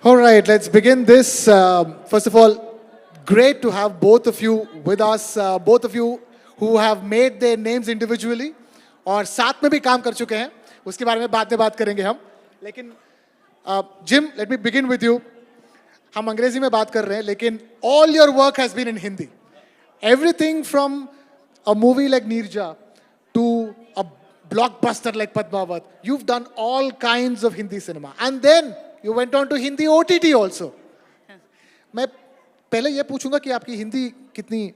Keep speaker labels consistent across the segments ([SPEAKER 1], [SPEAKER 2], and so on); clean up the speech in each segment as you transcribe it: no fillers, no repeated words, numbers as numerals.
[SPEAKER 1] All right, let's begin this. First of all, great to have both of you with us. Both of you who have made their names individually और साथ में भी काम कर चुके हैं. उसके बारे में बाद में बात करेंगे हम. लेकिन Jim, let me begin with you. हम अंग्रेजी में बात कर रहे हैं, लेकिन all your work has been in Hindi. Everything from a movie like Neerja to a blockbuster like Padmavat, you've done all kinds of Hindi cinema. And then you went on to Hindi OTT also. मैं पहले ये पूछूंगा कि आपकी हिंदी कितनी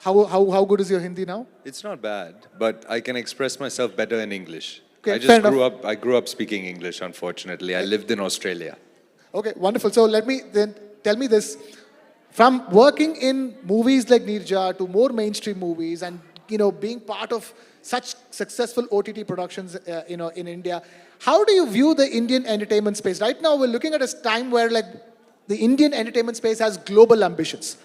[SPEAKER 1] how good is your Hindi now?
[SPEAKER 2] It's not bad, but I can express myself better in English.
[SPEAKER 1] Okay,
[SPEAKER 2] I
[SPEAKER 1] fair
[SPEAKER 2] just
[SPEAKER 1] enough.
[SPEAKER 2] grew up speaking English, unfortunately. I lived in Australia.
[SPEAKER 1] Okay, wonderful. So let me then tell me this. From working in movies like Neerja to more mainstream movies and being part of such successful OTT productions in India, how do you view the Indian entertainment space? Right now we're looking at a time where the Indian entertainment space has global ambitions.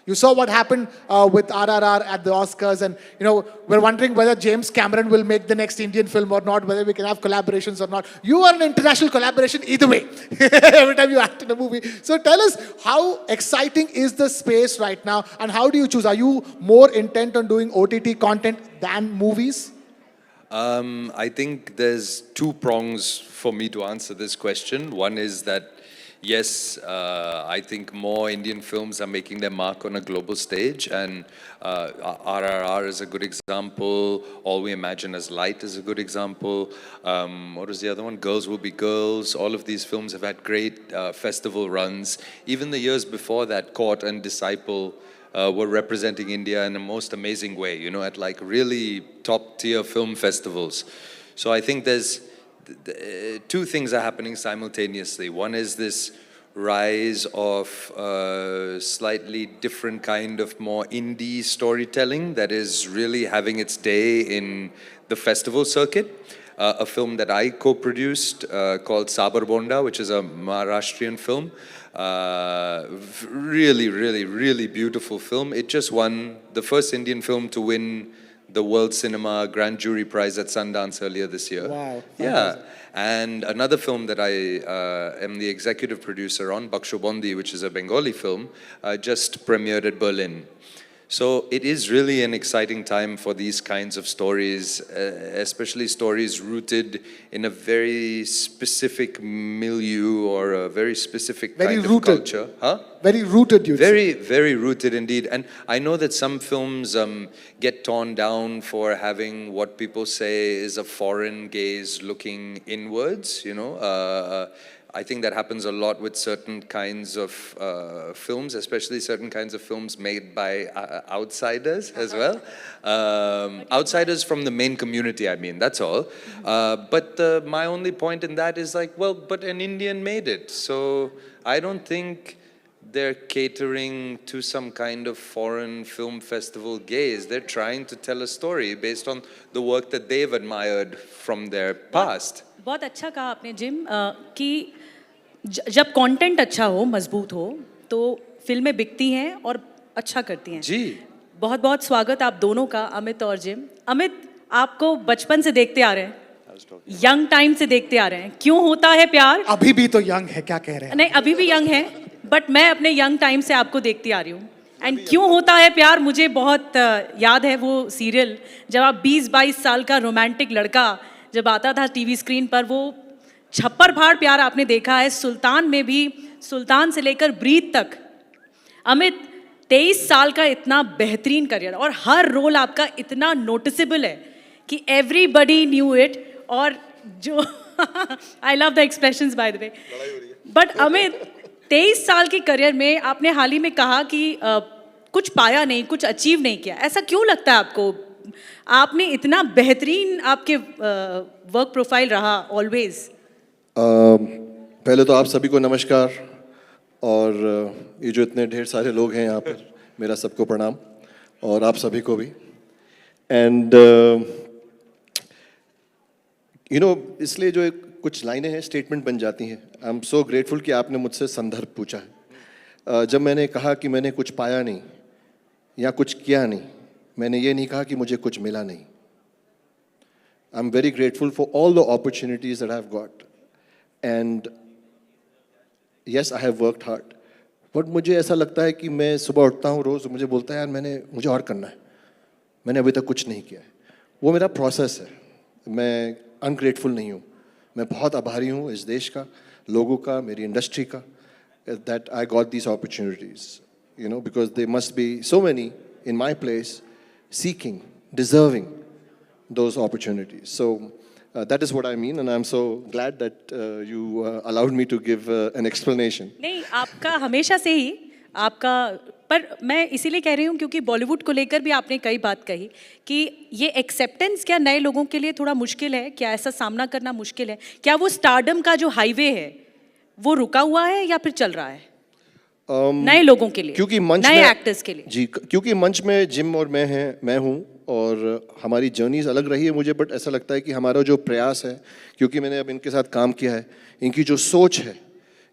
[SPEAKER 1] You saw what happened with RRR at the Oscars, and we're wondering whether James Cameron will make the next Indian film or not, whether we can have collaborations or not. You are an international collaboration either way, every time you act in a movie. So tell us, how exciting is the space right now, and how do you choose? Are you more intent on doing OTT content than movies?
[SPEAKER 2] I think there's two prongs for me to answer this question. One is that yes, I think more Indian films are making their mark on a global stage, and RRR is a good example. All We Imagine as Light is a good example. What was the other one? Girls Will Be Girls. All of these films have had great festival runs. Even the years before that, Court and Disciple were representing India in a most amazing way, at really top-tier film festivals. So I think there's two things are happening simultaneously. One is this rise of slightly different kind of more indie storytelling that is really having its day in the festival circuit. A film that I co-produced called Sabar Bonda, which is a Maharashtrian film. Really, really, really beautiful film. It just won the first Indian film to win the World Cinema Grand Jury Prize at Sundance earlier this year.
[SPEAKER 1] Wow.
[SPEAKER 2] Yeah. And another film that I am the executive producer on, Bakshobondi, which is a Bengali film, just premiered at Berlin. So it is really an exciting time for these kinds of stories, especially stories rooted in a very specific milieu or a very specific kind of culture. Huh?
[SPEAKER 1] Very rooted, you
[SPEAKER 2] Very, very rooted indeed. And I know that some films get torn down for having what people say is a foreign gaze looking inwards, I think that happens a lot with certain kinds of films, especially certain kinds of films made by outsiders as well. Outsiders from the main community, I mean, that's all. But my only point in that is but an Indian made it. So I don't think they're catering to some kind of foreign film festival gaze. They're trying to tell a story based on the work that they've admired from their past.
[SPEAKER 3] बहुत अच्छा कहा आपने gym कि जब content अच्छा हो, मजबूत हो, तो फिल्में बिकती हैं और अच्छा करती हैं.
[SPEAKER 2] जी.
[SPEAKER 3] बहुत बहुत स्वागत आप दोनों का, अमित और जिम. अमित, आपको बचपन से देखते आ रहे हैं, यंग टाइम से देखते आ रहे हैं. क्यों होता है प्यार?
[SPEAKER 1] अभी भी तो यंग है, क्या कह रहे हैं?
[SPEAKER 3] नहीं, अभी भी यंग है, बट मैं अपने यंग टाइम से आपको देखती आ रही हूँ. एंड क्यों होता है प्यार, मुझे बहुत याद है वो सीरियल, जब आप 20-22 साल का रोमांटिक लड़का जब आता था टीवी स्क्रीन पर, वो छप्पर फाड़ प्यार आपने देखा है. सुल्तान में भी, सुल्तान से लेकर ब्रीथ तक. अमित, 23 साल का इतना बेहतरीन करियर और हर रोल आपका इतना नोटिसेबल है कि एवरीबडी न्यू इट. और जो I love the expressions by the way. But Amit, 23 साल के करियर में आपने हाल ही में कहा कि कुछ पाया नहीं, कुछ अचीव नहीं किया. ऐसा क्यों लगता है आपको? आपने इतना बेहतरीन आपके वर्क प्रोफाइल रहा ऑलवेज.
[SPEAKER 4] पहले तो आप सभी को नमस्कार, और ये जो इतने ढेर सारे लोग हैं यहाँ पर, मेरा सबको प्रणाम, और आप सभी को भी. एंड इसलिए जो कुछ लाइनें हैं स्टेटमेंट बन जाती हैं. आई एम सो ग्रेटफुल कि आपने मुझसे संदर्भ पूछा है. जब मैंने कहा कि मैंने कुछ पाया नहीं या कुछ किया नहीं, मैंने ये नहीं कहा कि मुझे कुछ मिला नहीं. I am very grateful for all the opportunities that I have got. And yes, I have worked hard. But मुझे ऐसा लगता है कि मैं सुबह उठता हूँ रोज़, मुझे बोलता है यार मुझे और करना है, मैंने अभी तक कुछ नहीं किया है. वो मेरा प्रोसेस है. मैं अनग्रेटफुल नहीं हूँ. मैं बहुत आभारी हूँ इस देश का, लोगों का, मेरी इंडस्ट्री का, that I got these opportunities, you know, because there must be so many in my place seeking, deserving those opportunities. So that is what I mean, and I'm so glad that you allowed me to give an explanation.
[SPEAKER 3] नहीं, आपका हमेशा से ही आपका, पर मैं इसीलिए कह रही हूँ क्योंकि बॉलीवुड को लेकर भी आपने कई बात कही कि ये एक्सेप्टेंस क्या नए लोगों के लिए थोड़ा मुश्किल है, क्या ऐसा सामना करना मुश्किल है, क्या वो स्टारडम का जो हाईवे है वो रुका हुआ है या फिर चल रहा है नए लोगों के लिए,
[SPEAKER 4] क्योंकि मंच
[SPEAKER 3] नए
[SPEAKER 4] में
[SPEAKER 3] एक्टर्स के लिए?
[SPEAKER 4] जी, क्योंकि मंच में जिम और मैं हूँ और हमारी जर्नीज अलग रही है मुझे, बट ऐसा लगता है कि हमारा जो प्रयास है, क्योंकि मैंने अब इनके साथ काम किया है, इनकी जो सोच है,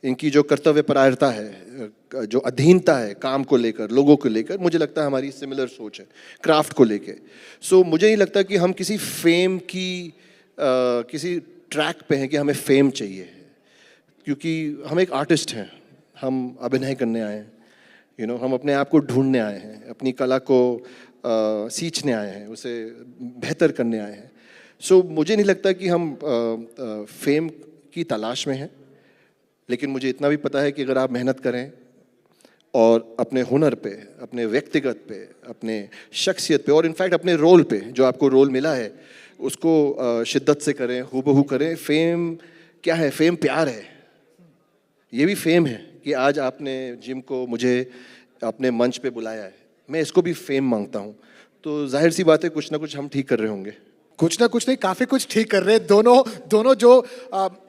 [SPEAKER 4] इनकी जो कर्तव्यपरायणता है, जो अधीनता है काम को लेकर, लोगों को लेकर, मुझे लगता है हमारी सिमिलर सोच है क्राफ्ट को लेकर. सो मुझे नहीं लगता कि हम किसी फेम की किसी ट्रैक पे हैं कि हमें फेम चाहिए, क्योंकि हम एक आर्टिस्ट हैं, हम अभिनय करने आए हैं, यू नो, हम अपने आप को ढूंढने आए हैं, अपनी कला को सींचने आए हैं, उसे बेहतर करने आए हैं. सो मुझे नहीं लगता कि हम फेम की तलाश में हैं, लेकिन मुझे इतना भी पता है कि अगर आप मेहनत करें और अपने हुनर पे, अपने व्यक्तिगत पे, अपने शख्सियत पे और इनफैक्ट अपने रोल पे, जो आपको रोल मिला है, उसको शिद्दत से करें, हूबहू करें. फेम क्या है? फेम प्यार है. ये भी फेम है कि आज आपने जिम को मुझे अपने मंच पे बुलाया है, मैं इसको भी फेम मांगता हूँ. तो जाहिर सी बात है कुछ ना कुछ हम ठीक कर रहे होंगे.
[SPEAKER 1] कुछ ना कुछ नहीं, काफी कुछ ठीक कर रहे हैं दोनों जो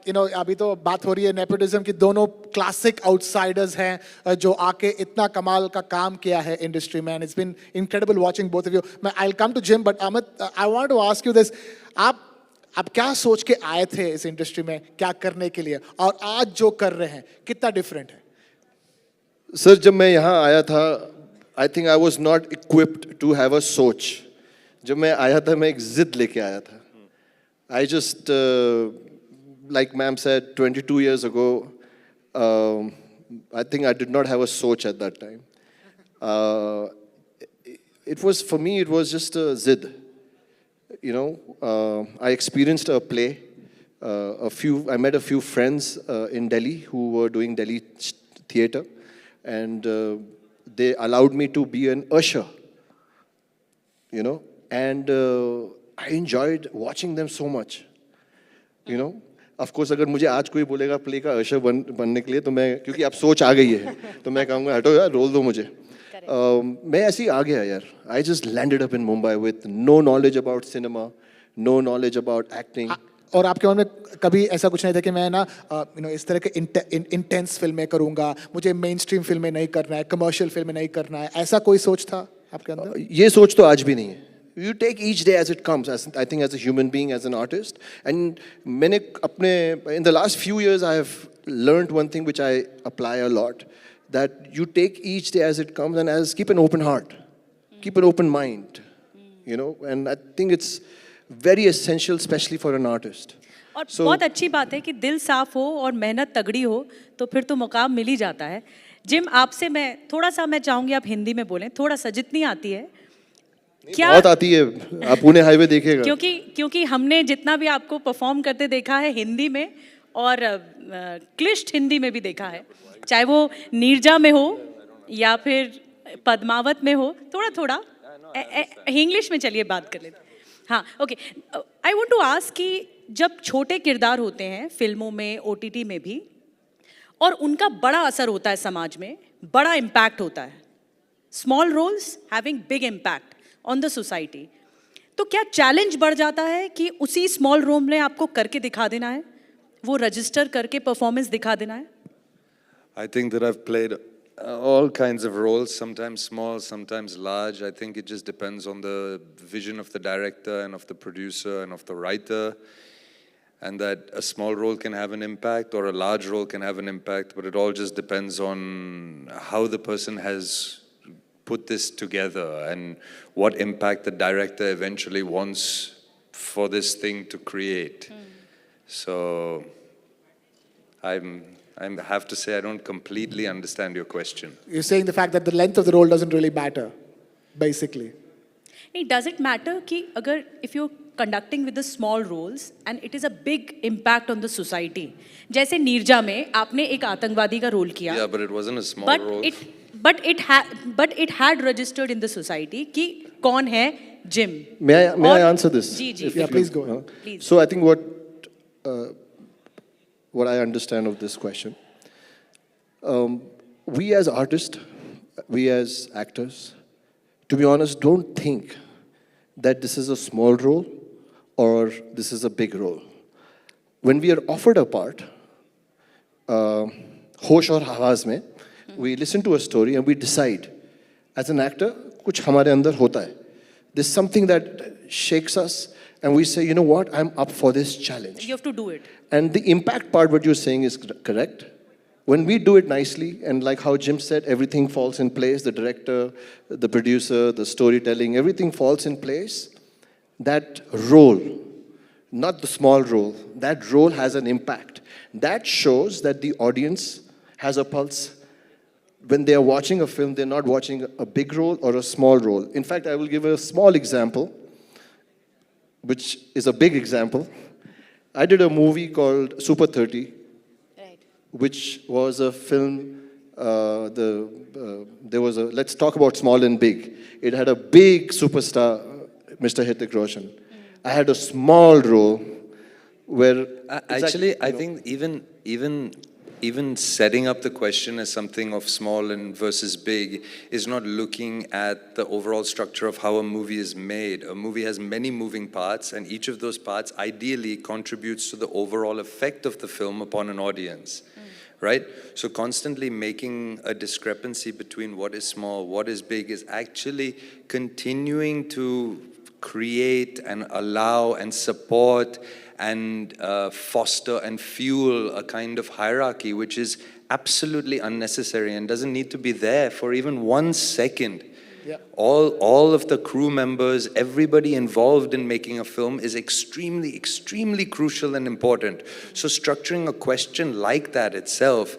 [SPEAKER 1] यू नो, अभी तो बात हो रही है नेपोटिज्म की. दोनों क्लासिक आउटसाइडर्स हैं जो आके इतना कमाल का काम किया है इंडस्ट्री में. It's been incredible watching both of you. मैं I will come to gym, but Amit, I want to ask you this. आप क्या सोच के आए थे इस इंडस्ट्री में क्या करने के लिए, और आज जो कर रहे हैं कितना डिफरेंट है?
[SPEAKER 4] सर, जब मैं यहाँ आया था, I think I was not equipped to have a सोच. जब मैं आया था, मैं एक जिद लेके आया था. I just, like ma'am said 22 years ago, I think I did not have a soch at that time. It was, for me, it was just a zid. You know, I experienced a play. I met a few friends in Delhi who were doing Delhi theatre, and they allowed me to be an usher. You know, and I enjoyed watching them so much. You know, of course, अगर मुझे आज कोई बोलेगा play का usher बनने के लिए, तो मैं, क्योंकि अब सोच आ गई है, तो मैं कहूँगा हटो यार, रोल दो मुझे. मैं ऐसे ही आ गया यार. I just landed up in Mumbai with no knowledge about cinema, no knowledge about acting.
[SPEAKER 1] और आपके मन में कभी ऐसा कुछ नहीं था कि मैं ना यू नो इस तरह के इंटेंस फिल्में करूंगा, मुझे मेन स्ट्रीम फिल्में नहीं करना है, कमर्शियल फिल्में नहीं करना है, ऐसा कोई सोच था आपके अंदर?
[SPEAKER 4] ये सोच तो आज भी नहीं है. You take each day as it comes, I think as a human being, as an artist. And मैंने अपने, in the last few years, I have learned one thing which I apply a lot, that you take each day as it comes, and keep an open heart, keep an open mind, you know, and I think it's very essential, especially for an artist.
[SPEAKER 3] और बहुत अच्छी बात है कि दिल साफ हो और मेहनत तगड़ी हो तो फिर तो मुकाम मिल ही जाता है. जिम, आपसे मैं थोड़ा सा, मैं चाहूँगी आप हिंदी में बोलें, थोड़ा सा, जितनी आती है.
[SPEAKER 4] क्या बहुत आती है, आप पुणे हाईवे देखिएगा.
[SPEAKER 3] क्योंकि हमने जितना भी आपको परफॉर्म करते देखा है हिंदी में, और क्लिष्ट हिंदी में भी देखा है, चाहे वो नीरजा में हो या फिर पद्मावत में हो. थोड़ा थोड़ा इंग्लिश में चलिए बात कर लेते. हाँ, okay. I want to ask कि जब छोटे किरदार होते हैं फिल्मों में, OTT में भी, और उनका बड़ा असर होता है समाज में, बड़ा इम्पैक्ट होता है. Small roles having big impact on the society. तो क्या चैलेंज बढ़ जाता है कि उसी स्मॉल रोल में आपको करके दिखा देना है, वो रजिस्टर करके परफॉर्मेंस दिखा देना है?
[SPEAKER 2] I think that I've played all kinds of roles, sometimes small, sometimes large. I think it just depends on the vision of the director and of the producer and of the writer, and that a small role can have an impact or a large role can have an impact, but it all just depends on how the person has put this together and what impact the director eventually wants for this thing to create. So I have to say I don't completely understand your question.
[SPEAKER 1] You're saying the fact that the length of the role doesn't really matter, basically.
[SPEAKER 3] नहीं, does it matter कि अगर if you conducting with the small roles and it is a big impact on the society, जैसे नीरजा में आपने एक आतंकवादी का role किया,
[SPEAKER 2] Yeah, but it wasn't a small role.
[SPEAKER 3] But it had registered in the society कि कौन है Jim.
[SPEAKER 4] May I answer this?
[SPEAKER 3] जी जी.
[SPEAKER 1] Yeah, please go ahead.
[SPEAKER 3] Please.
[SPEAKER 4] So I think what I understand of this question, we as artists, we as actors, to be honest, don't think that this is a small role or this is a big role. When we are offered a part, होश और हवास में, we listen to a story and we decide, as an actor, कुछ हमारे अंदर होता है. There's something that shakes us and we say, you know what, I'm up for this challenge.
[SPEAKER 3] You have to do it.
[SPEAKER 4] And the impact part, what you're saying is correct. When we do it nicely, and like how Jim said, everything falls in place, the director, the producer, the storytelling, everything falls in place. That role, not the small role, that role has an impact. That shows that the audience has a pulse. When they are watching a film, they're not watching a big role or a small role. In fact, I will give a small example, which is a big example. I did a movie called Super 30,
[SPEAKER 3] Right.
[SPEAKER 4] which was a film. There was a. Let's talk about small and big. It had a big superstar, Mr. Hrithik Roshan. I had a small role where.
[SPEAKER 2] Actually, I think even setting up the question as something of small and versus big is not looking at the overall structure of how a movie is made. A movie has many moving parts, and each of those parts ideally contributes to the overall effect of the film upon an audience. Right? So constantly making a discrepancy between what is small, what is big, is actually continuing to create and allow and support and foster and fuel a kind of hierarchy which is absolutely unnecessary and doesn't need to be there for even 1 second.
[SPEAKER 1] Yeah.
[SPEAKER 2] All of the crew members, everybody involved in making a film is extremely crucial and important. So structuring a question like that itself,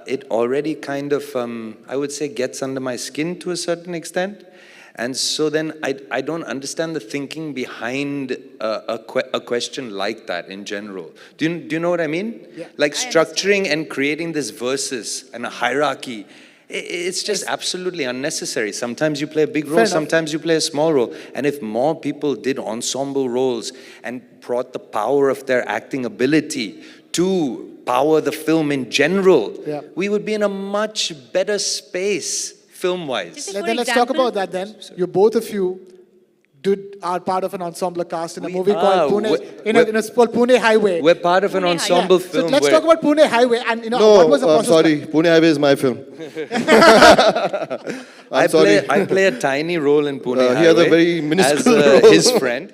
[SPEAKER 2] it already kind of, I would say, gets under my skin to a certain extent. And so then I don't understand the thinking behind a question like that in general. Do you know what I mean?
[SPEAKER 1] Yeah.
[SPEAKER 2] Like
[SPEAKER 3] I
[SPEAKER 2] structuring and creating this versus and a hierarchy, it's just absolutely unnecessary. Sometimes you play a big role,
[SPEAKER 1] Fair enough.
[SPEAKER 2] sometimes you play a small role. And if more people did ensemble roles and brought the power of their acting ability to power the film in general,
[SPEAKER 1] Yeah.
[SPEAKER 2] we would be in a much better space film-wise.
[SPEAKER 3] Just
[SPEAKER 1] Then
[SPEAKER 3] For
[SPEAKER 1] let's talk
[SPEAKER 3] example-
[SPEAKER 1] about that then. You both of you are part of an ensemble cast in a
[SPEAKER 2] We
[SPEAKER 1] movie
[SPEAKER 2] are.
[SPEAKER 1] called Pune.
[SPEAKER 2] We're-
[SPEAKER 1] It's called Pune Highway.
[SPEAKER 2] We're part of an
[SPEAKER 3] Pune
[SPEAKER 2] ensemble
[SPEAKER 1] So
[SPEAKER 2] film.
[SPEAKER 1] let's
[SPEAKER 2] where-
[SPEAKER 1] talk about Pune Highway and
[SPEAKER 4] No,
[SPEAKER 1] what was the process?
[SPEAKER 4] sorry, Pune Highway is my film.
[SPEAKER 2] I
[SPEAKER 4] I'm sorry.
[SPEAKER 2] play a tiny role in Pune
[SPEAKER 4] He has a
[SPEAKER 2] Highway
[SPEAKER 4] very minuscule
[SPEAKER 2] as
[SPEAKER 4] role.
[SPEAKER 2] his friend.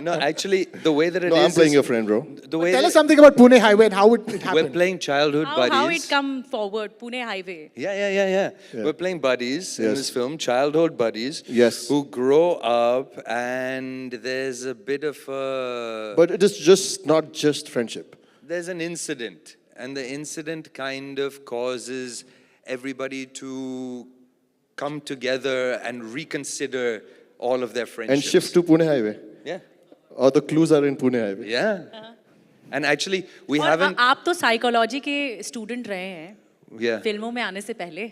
[SPEAKER 2] No, actually, the way that it
[SPEAKER 4] No, I'm
[SPEAKER 2] is
[SPEAKER 4] playing
[SPEAKER 2] is
[SPEAKER 4] your friend, bro.
[SPEAKER 2] the way
[SPEAKER 1] Tell
[SPEAKER 2] that
[SPEAKER 1] us something about Pune Highway and how it
[SPEAKER 2] we're
[SPEAKER 1] happened.
[SPEAKER 2] playing childhood buddies.
[SPEAKER 3] How it come forward, Pune Highway.
[SPEAKER 2] Yeah. We're playing buddies in
[SPEAKER 4] Yes.
[SPEAKER 2] this film, childhood buddies.
[SPEAKER 4] Yes.
[SPEAKER 2] Who grow up, and there's a bit of a.
[SPEAKER 4] But it is just not just friendship.
[SPEAKER 2] There's an incident, and the incident kind of causes everybody to come together and reconsider all of their friendships.
[SPEAKER 4] And shift to Pune Highway.
[SPEAKER 2] Yeah.
[SPEAKER 4] Or the clues are in Pune Highway.
[SPEAKER 2] Yeah. And actually, we
[SPEAKER 3] और
[SPEAKER 2] haven't.
[SPEAKER 3] आप तो psychology के student रहे हैं
[SPEAKER 2] Yeah.
[SPEAKER 3] फिल्मों में आने से पहले.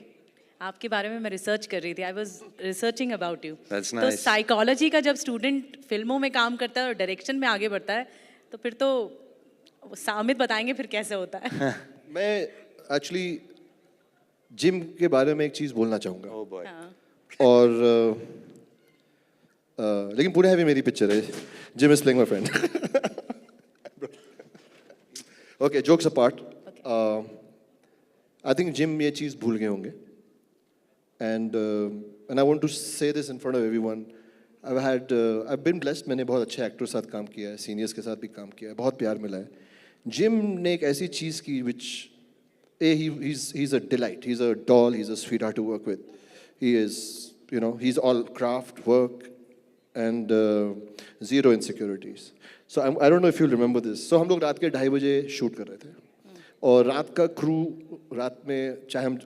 [SPEAKER 3] आपके बारे में मैं रिसर्च कर रही थी. I was researching about you.
[SPEAKER 2] That's
[SPEAKER 3] तो
[SPEAKER 2] nice.
[SPEAKER 3] साइकोलॉजी का जब स्टूडेंट फिल्मों में काम करता है और डायरेक्शन में आगे बढ़ता है तो फिर तो सामित बताएंगे फिर कैसे होता है.
[SPEAKER 4] मैं एक्चुअली जिम के बारे में एक चीज़ बोलना चाहूँगा.
[SPEAKER 2] Oh boy.
[SPEAKER 3] हाँ.
[SPEAKER 4] और लेकिन पुणे हाईवे मेरी पिक्चर है. Gym is playing my friend. Okay, jokes apart. I think gym ये चीज़ भूल गए होंगे. एंड आई वांट टू से this in front of everyone. I've been blessed. मैंने बहुत अच्छे एक्टर्स के साथ काम किया है, सीनियर्स के साथ भी काम किया है, बहुत प्यार मिला है. जिम ने एक ऐसी चीज़ की which he's a delight. He's a doll. He's a sweetheart to work with. He is, he's all craft, work, and zero insecurities. So I don't know if you'll remember this. So हम लोग रात के 2:30 बजे shoot कर रहे थे और रात का क्रू, रात में चाहे हम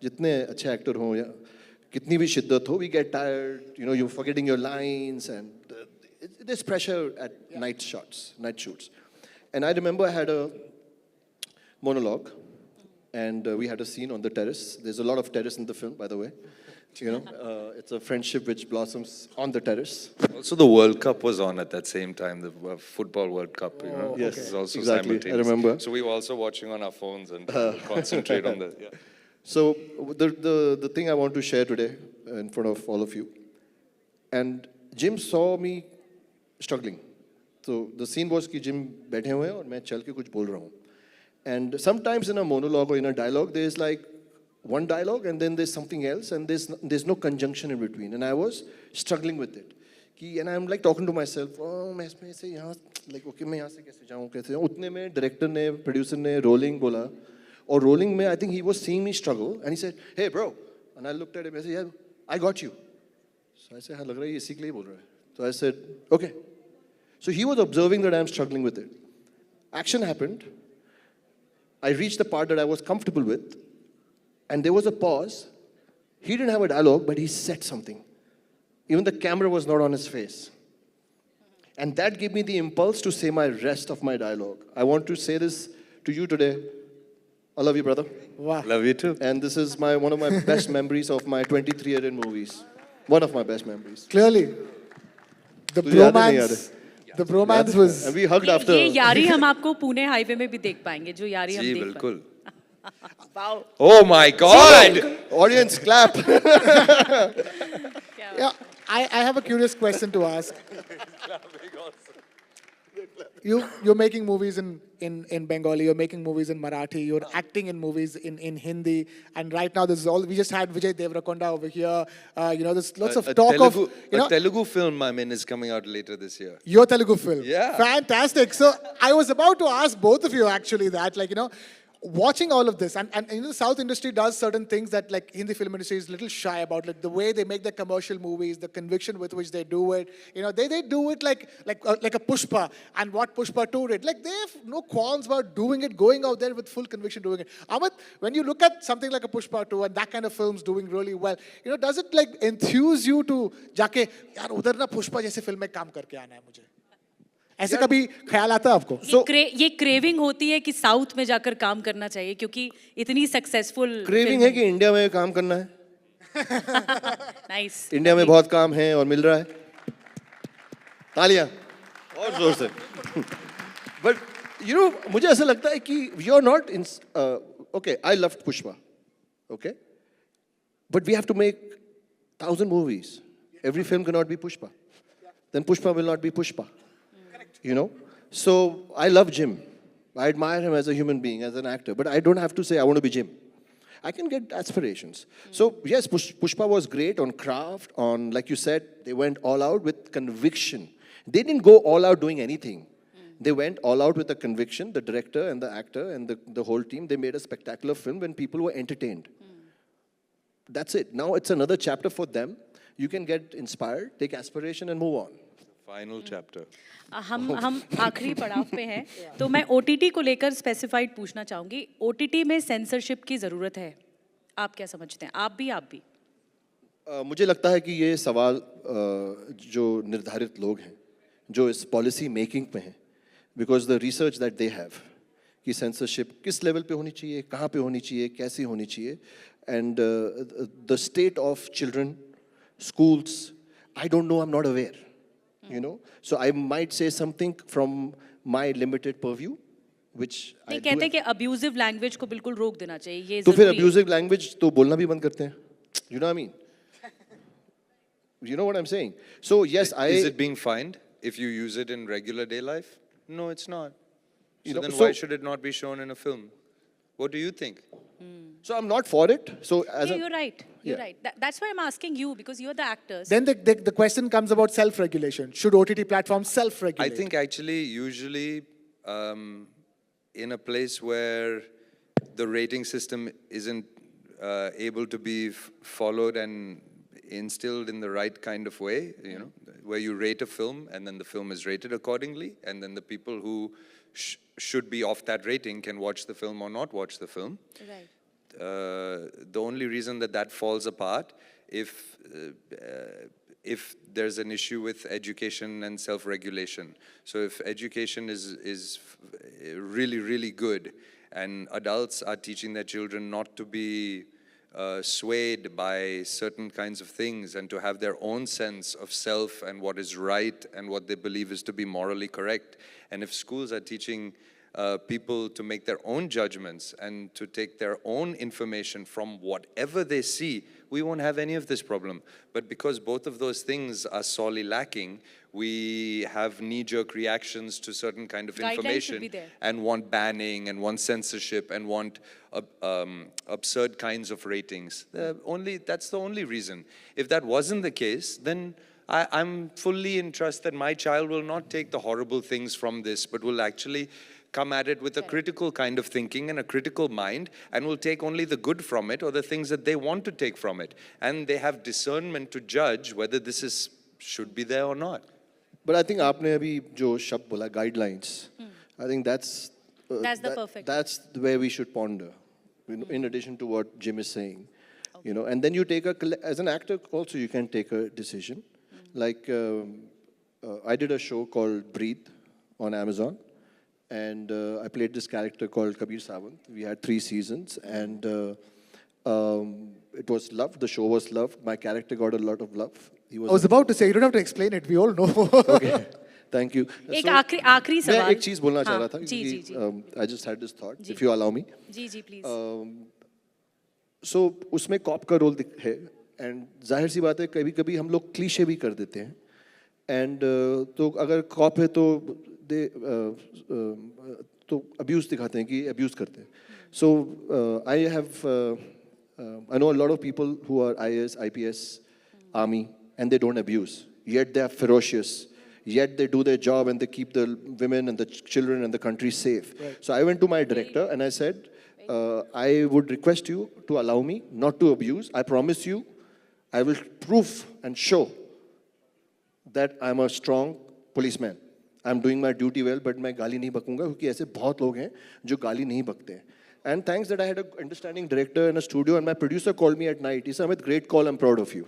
[SPEAKER 4] जितने अच्छे एक्टर हों या कितनी भी शिद्दत हो, we get tired, you know, you forgetting your lines and there's pressure at night shoots. And I remember I had a monologue, and we had a scene on the terrace. There's a lot of terrace in the film, by the way. You know, it's a friendship which blossoms on the terrace.
[SPEAKER 2] Also, the World Cup was on at that same time, the Football World Cup. You know,
[SPEAKER 4] Yes,
[SPEAKER 2] This is also
[SPEAKER 4] exactly. I
[SPEAKER 2] simultaneous.
[SPEAKER 4] remember.
[SPEAKER 2] So we were also watching on our phones and concentrate on the. Yeah.
[SPEAKER 4] So the thing I want to share today in front of all of you, and Jim saw me struggling. So the scene was कि Jim बैठे हुए हैं और मैं चल के कुछ बोल रहा हूँ. And sometimes in a monologue or in a dialogue, there's like one dialogue and then there's something else and there's no conjunction in between. And I was struggling with it. And I'm like talking to myself, oh, मैं इसमें से यहाँ like okay मैं यहाँ से कैसे जाऊँ. उतने में director ने, producer ने rolling बोला. और rolling में I think he was seeing me struggle and he said, hey bro. And I looked at him and I said, yeah, I got you. So I said, हाँ लग रहा है ये इसी के लिए बोल रहा है. So I said, okay. So he was observing that I'm struggling with it. Action happened. I reached the part that I was comfortable with. And there was a pause. He didn't have a dialogue, but he said something. Even the camera was not on his face. And that gave me the impulse to say my rest of my dialogue. I want to say this to you today. I love you, brother.
[SPEAKER 1] Wow.
[SPEAKER 2] Love you too.
[SPEAKER 4] And this is one of my best memories of my 23 year in movies. One of my best memories.
[SPEAKER 1] Clearly, the
[SPEAKER 4] तुझे याद है, नहीं याद
[SPEAKER 1] bromance, the bromance was.
[SPEAKER 4] And we hugged after.
[SPEAKER 3] ये यारी हम आपको Pune highway में भी देख पाएंगे, जो यारी हम
[SPEAKER 2] जी
[SPEAKER 3] देख
[SPEAKER 2] बिल्कुल.
[SPEAKER 3] Wow.
[SPEAKER 2] Oh my God!
[SPEAKER 4] Audience, clap.
[SPEAKER 1] Yeah, I have a curious question to ask. You're making movies in Bengali, you're making movies in Marathi, you're acting in movies in Hindi, and right now this is all. We just had Vijay Deverakonda over here. You know, there's lots of talk
[SPEAKER 2] Telugu,
[SPEAKER 1] of, you know,
[SPEAKER 2] a Telugu film, I mean, is coming out later this year.
[SPEAKER 1] your Telugu film.
[SPEAKER 2] Yeah.
[SPEAKER 1] Fantastic. So I was about to ask both of you actually that, like, you know, watching all of this, and you know, the South industry does certain things that like Hindi film industry is a little shy about, like the way they make their commercial movies, the conviction with which they do it. You know, they do it like a Pushpa, and what Pushpa 2 did. Like they have no qualms about doing it, going out there with full conviction doing it. Amit, when you look at something like a Pushpa 2 and that kind of films doing really well, you know, does it like enthuse you to जाके यार उधर ना पुष्पा जैसे film में काम करके आना है मुझे? ऐसे कभी ख्याल आता है आपको?
[SPEAKER 3] ये क्रेविंग होती है कि साउथ में जाकर काम करना चाहिए क्योंकि इतनी सक्सेसफुल
[SPEAKER 4] क्रेविंग है कि इंडिया में काम करना है.
[SPEAKER 3] नाइस.
[SPEAKER 4] इंडिया में बहुत काम है और मिल रहा है. तालियां और जोर से. But you know, मुझे ऐसा लगता है कि you're not in. Okay, I loved Pushpa. Okay, but we have to make 1,000 movies. Every film cannot be Pushpa. Then Pushpa will not be Pushpa. You know, so I love Jim. I admire him as a human being, as an actor, but I don't have to say I want to be Jim. I can get aspirations. So yes, Pushpa was great on craft, on, like you said, they went all out with conviction. They didn't go all out doing anything. They went all out with a conviction, the director and the actor and the whole team. They made a spectacular film when people were entertained. That's it. Now it's another chapter for them. You can get inspired, take aspiration and move on.
[SPEAKER 2] Final chapter.
[SPEAKER 3] हम आखिरी पड़ाव पे हैं, तो मैं OTT को लेकर specified पूछना चाहूँगी. OTT में सेंसरशिप की ज़रूरत है, आप क्या समझते हैं? आप भी.
[SPEAKER 4] मुझे लगता है कि ये सवाल जो निर्धारित लोग हैं, जो इस पॉलिसी मेकिंग पे हैं, because the research that they have कि सेंसरशिप किस लेवल पे होनी चाहिए, कहाँ पे होनी चाहिए, कैसी होनी चाहिए, and the state of children, schools, I don't know, I'm not aware. You know, so I might say something from my limited purview, which
[SPEAKER 3] नहीं कहते कि अब्यूजिव लैंग्वेज को बिल्कुल रोक देना चाहिए, ये
[SPEAKER 4] तो फिर
[SPEAKER 3] जरूरी है.
[SPEAKER 4] अब्यूजिव लैंग्वेज तो बोलना भी बंद करते हैं. You know what I mean? You know what I'm saying? So yes,
[SPEAKER 2] Is it being fined if you use it in regular day life? No, it's not.
[SPEAKER 4] You
[SPEAKER 2] So
[SPEAKER 4] know,
[SPEAKER 2] then
[SPEAKER 4] so-
[SPEAKER 2] why should it not be shown in a film? What do you think?
[SPEAKER 4] So I'm not for it. So as
[SPEAKER 3] Yeah,
[SPEAKER 4] a,
[SPEAKER 3] you're right. You're
[SPEAKER 4] Yeah.
[SPEAKER 3] right. That's why I'm asking you because you're the actors.
[SPEAKER 1] Then the question comes about self-regulation. Should OTT platforms self-regulate?
[SPEAKER 2] I think actually, usually, in a place where the rating system isn't able to be followed and instilled in the right kind of way, you know, where you rate a film and then the film is rated accordingly, and then the people who should be of that rating can watch the film or not watch the film.
[SPEAKER 3] Right.
[SPEAKER 2] The only reason that that falls apart if there's an issue with education and self-regulation. So if education is really, really good and adults are teaching their children not to be swayed by certain kinds of things and to have their own sense of self and what is right and what they believe is to be morally correct. And if schools are teaching people to make their own judgments and to take their own information from whatever they see, we won't have any of this problem. But because both of those things are sorely lacking, we have knee-jerk reactions to certain kind of
[SPEAKER 3] Guidelines should
[SPEAKER 2] information
[SPEAKER 3] be there.
[SPEAKER 2] and want banning and want censorship and want absurd kinds of ratings. That's the only reason. If that wasn't the case, then I'm fully in trust that my child will not take the horrible things from this, but will actually come at it with a critical kind of thinking and a critical mind, and will take only the good from it or the things that they want to take from it. And they have discernment to judge whether this should be there or not.
[SPEAKER 4] But I think आपने अभी जो शब्द बोला guidelines, I think
[SPEAKER 3] That's the perfect.
[SPEAKER 4] that's where we should ponder, in addition to what Jim is saying, and then you take as an actor also you can take a decision. Like I did a show called Breathe on Amazon, and I played this character called Kabir Sawant. We had 3 seasons, and it was loved. The show was loved. My character got a lot of love. He
[SPEAKER 1] I was about to say, you don't have to explain it. We all know.
[SPEAKER 4] Okay, thank you.
[SPEAKER 3] एक आखिरी
[SPEAKER 4] मैं
[SPEAKER 3] सवाल
[SPEAKER 4] एक चीज बोलना चाह रहा था
[SPEAKER 3] जी जी
[SPEAKER 4] क्योंकि I just had this thought, if you allow me.
[SPEAKER 3] जी जी प्लीज
[SPEAKER 4] सो उसमें कॉप का रोल है, एंड जाहिर सी बात है कभी कभी हम लोग क्लीशे भी कर देते हैं, एंड तो अगर कॉप है तो तो अब्यूज़ दिखाते हैं कि अब्यूज़ करते हैं. सो I know a lot of people who are IAS, IPS, Army, and they don't abuse, yet they are ferocious, yet they do their job and they keep the women and the children and the country safe. So I went to my director and I said, I would request you to allow me not to abuse. I promise you, I will prove and show that I'm a strong policeman. I'm doing my duty well, but मैं गाली नहीं बकूंगा क्योंकि ऐसे बहुत लोग हैं जो गाली नहीं बकते हैं. And thanks that I had an understanding director in a studio, and my producer called me at night. He said, Amit, great call, I'm proud of you.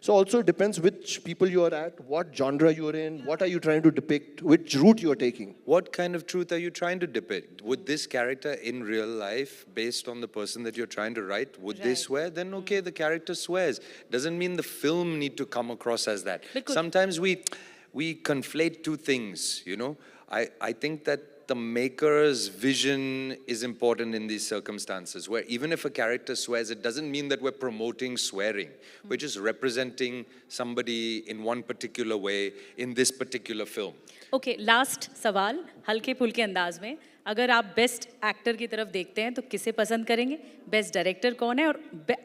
[SPEAKER 4] So also it depends which people you are at, what genre you're in, what are you trying to depict, which route you're taking.
[SPEAKER 2] What kind of truth are you trying to depict? Would this character in real life, based on the person that you're trying to write, would they swear? Then okay, the character swears. Doesn't mean the film need to come across as that. Sometimes we conflate two things, you know. I think that the maker's vision is important in these circumstances, where even if a character swears, it doesn't mean that we're promoting swearing. We're just representing somebody in one particular way in this particular film.
[SPEAKER 3] Okay last सवाल हल्के फुल्के अंदाज में, अगर आप best actor की तरफ देखते हैं तो किसे पसंद करेंगे, बेस्ट डायरेक्टर कौन है, और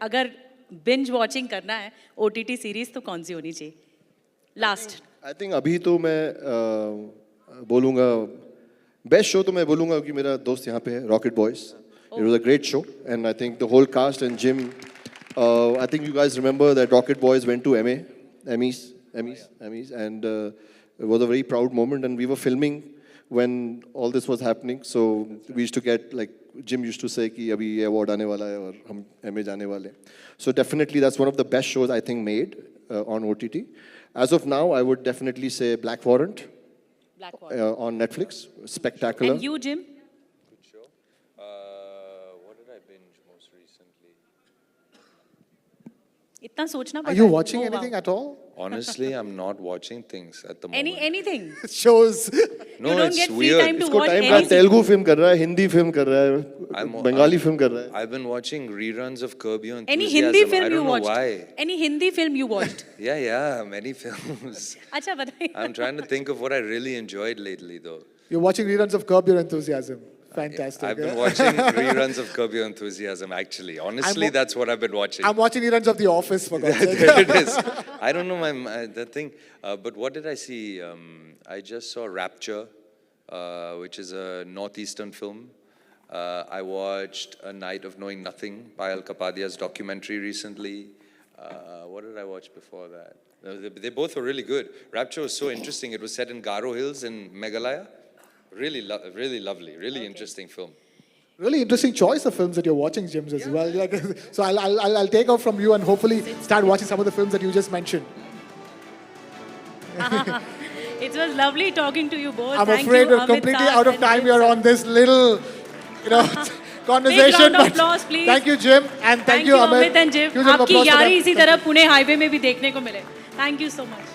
[SPEAKER 3] अगर बिंज वॉचिंग करना है OTT सीरीज तो कौन सी होनी चाहिए? लास्ट
[SPEAKER 4] आई थिंक अभी तो मैं बोलूँगा बेस्ट शो, तो मैं बोलूँगा कि मेरा दोस्त यहाँ पे है, Rocket Boys. It was a great show and I think the whole cast and Jim, I think you guys remember that Rocket Boys went to Emmys, and it was a very proud moment, and we were filming when all this was happening, so we used to get, like Jim used to say कि अभी ये award आने वाला है और हम Emmy जाने वाले हैं. So definitely that's one of the best shows I think made on OTT. As of now, I would definitely say Black Warrant. On Netflix, spectacular.
[SPEAKER 3] And you, Jim?
[SPEAKER 2] Good show. What did I binge most recently?
[SPEAKER 3] इतना सोचना पड़ता
[SPEAKER 1] Are
[SPEAKER 3] है.
[SPEAKER 1] you watching
[SPEAKER 3] Oh, wow.
[SPEAKER 1] anything at all?
[SPEAKER 2] Honestly, I'm not watching things at the moment.
[SPEAKER 3] Anything?
[SPEAKER 1] Shows.
[SPEAKER 2] No,
[SPEAKER 3] You don't
[SPEAKER 2] it's
[SPEAKER 3] get free
[SPEAKER 2] weird.
[SPEAKER 3] time to
[SPEAKER 4] इसको
[SPEAKER 3] watch
[SPEAKER 4] time का
[SPEAKER 3] anything.
[SPEAKER 4] Telugu film कर रहा है, Hindi film कर रहा है, Bengali film कर रहा है.
[SPEAKER 2] I've been watching reruns of Curb Your
[SPEAKER 3] Any
[SPEAKER 2] Enthusiasm.
[SPEAKER 3] Hindi
[SPEAKER 2] I
[SPEAKER 3] film you
[SPEAKER 2] don't know
[SPEAKER 3] watched?
[SPEAKER 2] why.
[SPEAKER 3] Any Hindi film you watched?
[SPEAKER 2] Yeah, many films.
[SPEAKER 3] अच्छा बताइए.
[SPEAKER 2] I'm trying to think of what I really enjoyed lately, though.
[SPEAKER 1] You're watching reruns of Curb Your Enthusiasm. Fantastic.
[SPEAKER 2] I've been watching reruns of Curb Your Enthusiasm, actually. Honestly, that's what I've been watching.
[SPEAKER 1] I'm watching reruns of The Office, for God's sake.
[SPEAKER 2] There it is. I don't know the thing. But what did I see? I just saw Rapture, which is a northeastern film. I watched A Night of Knowing Nothing, Payal Kapadia's documentary recently. What did I watch before that? They both were really good. Rapture was so interesting. It was set in Garo Hills in Meghalaya. really lovely, really interesting film.
[SPEAKER 1] Really interesting choice of films that you're watching, James, as well. Like, so I'll take off from you and hopefully start watching some of the films that you just mentioned.
[SPEAKER 3] It was lovely talking to you both.
[SPEAKER 1] I'm
[SPEAKER 3] Thank
[SPEAKER 1] afraid
[SPEAKER 3] you,
[SPEAKER 1] we're
[SPEAKER 3] Amit
[SPEAKER 1] completely
[SPEAKER 3] sir
[SPEAKER 1] out of
[SPEAKER 3] and
[SPEAKER 1] time
[SPEAKER 3] Jim
[SPEAKER 1] here
[SPEAKER 3] sir.
[SPEAKER 1] on this little, conversation.
[SPEAKER 3] round of
[SPEAKER 1] but
[SPEAKER 3] applause, please.
[SPEAKER 1] Thank you, Jim, and thank you,
[SPEAKER 3] Amit and Jim.
[SPEAKER 1] Huge round of
[SPEAKER 3] आपकी
[SPEAKER 1] applause for
[SPEAKER 3] यारी
[SPEAKER 1] that.
[SPEAKER 3] इसी तरह Pune highway में भी देखने को मिले. Thank you so much.